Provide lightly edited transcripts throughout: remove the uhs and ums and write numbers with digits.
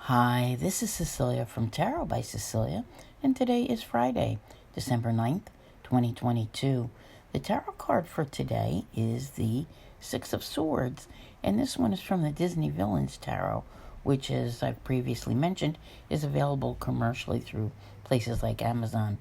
Hi, this is Cecilia from Tarot by Cecilia, and today is Friday, December 9th, 2022. The tarot card for today is the Six of Swords, and this one is from the Disney Villains Tarot, which, as I've previously mentioned, is available commercially through places like Amazon.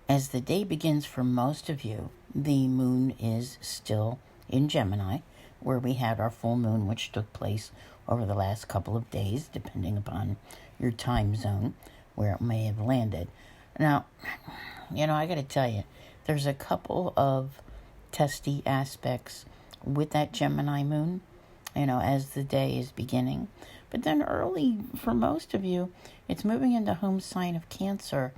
As the day begins for most of you, the moon is still in Gemini, where we had our full moon, which took place over the last couple of days, depending upon your time zone, where it may have landed. Now, I got to tell you, there's a couple of testy aspects with that Gemini moon, as the day is beginning. But then early, for most of you, it's moving into home sign of Cancer,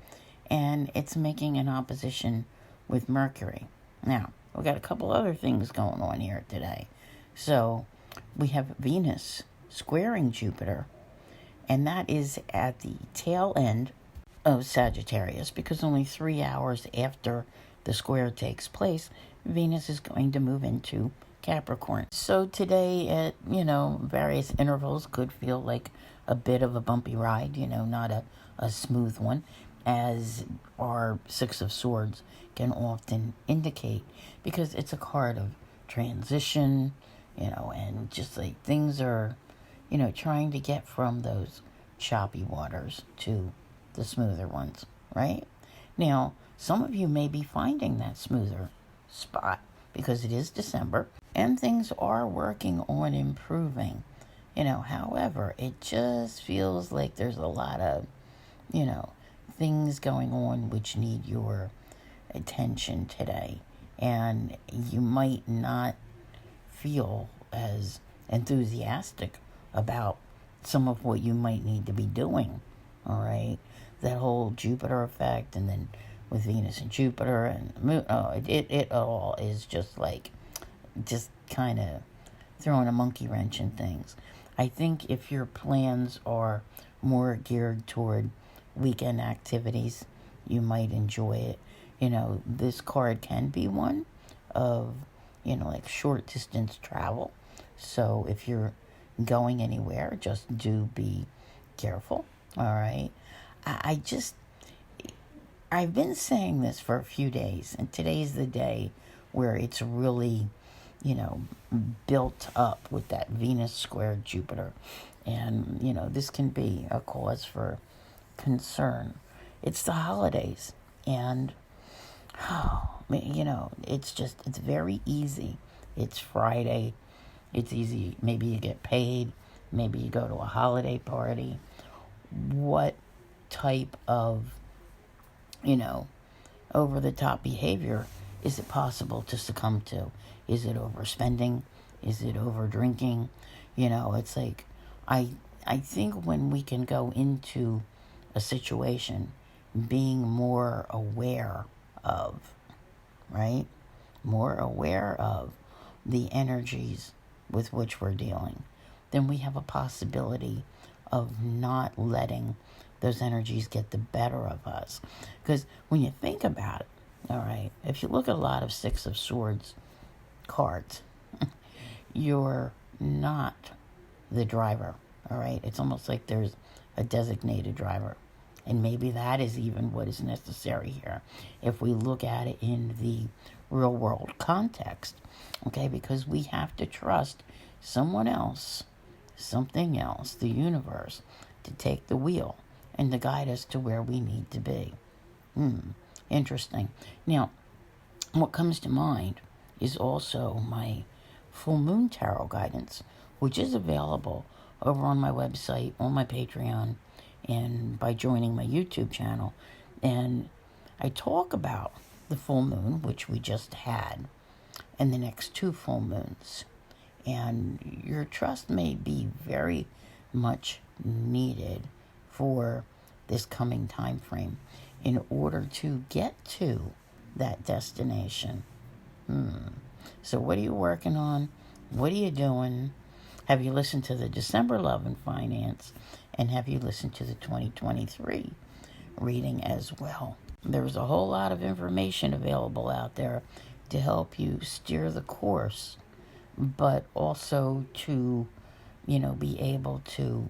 and it's making an opposition with Mercury. Now, we've got a couple other things going on here today. So, we have Venus squaring Jupiter, and that is at the tail end of Sagittarius, because only 3 hours after the square takes place, Venus is going to move into Capricorn. So today, at, various intervals, could feel like a bit of a bumpy ride, not a smooth one, as our Six of Swords can often indicate, because it's a card of transition, and just like things are, trying to get from those choppy waters to the smoother ones, right? Now, some of you may be finding that smoother spot because it is December and things are working on improving. However, it just feels like there's a lot of, things going on which need your attention today. And you might not feel as enthusiastic about some of what you might need to be doing, all right? That whole Jupiter effect, and then with Venus and Jupiter and the moon, it all is just kind of throwing a monkey wrench in things. I think if your plans are more geared toward weekend activities, you might enjoy it. This card can be one of, short distance travel. So if you're going anywhere, just do be careful, all right? I've been saying this for a few days, and today's the day where it's really, built up with that Venus squared Jupiter. And, this can be a cause for concern. It's the holidays, and, it's very easy. It's Friday. It's easy. Maybe you get paid. Maybe you go to a holiday party. What type of, over-the-top behavior is it possible to succumb to? Is it overspending? Is it over-drinking? It's like, I think when we can go into a situation being more aware of, right? More aware of the energies with which we're dealing, then we have a possibility of not letting those energies get the better of us. Because when you think about it, all right, if you look at a lot of Six of Swords cards, you're not the driver, all right? It's almost like there's a designated driver. And maybe that is even what is necessary here, if we look at it in the real world context, okay? Because we have to trust someone else, something else, the universe, to take the wheel and to guide us to where we need to be. Interesting. Now, what comes to mind is also my full moon tarot guidance, which is available over on my website, on my Patreon, and by joining my YouTube channel. And I talk about the full moon, which we just had, and the next two full moons. And your trust may be very much needed for this coming time frame in order to get to that destination. So what are you working on? What are you doing? Have you listened to the December Love and Finance? And have you listened to the 2023 reading as well? There's a whole lot of information available out there to help you steer the course, but also to, be able to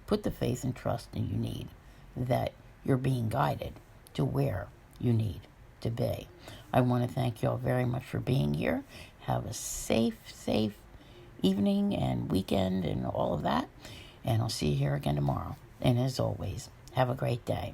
put the faith and trust that you need, that you're being guided to where you need to be. I want to thank you all very much for being here. Have a safe evening and weekend and all of that. And I'll see you here again tomorrow. And as always, have a great day.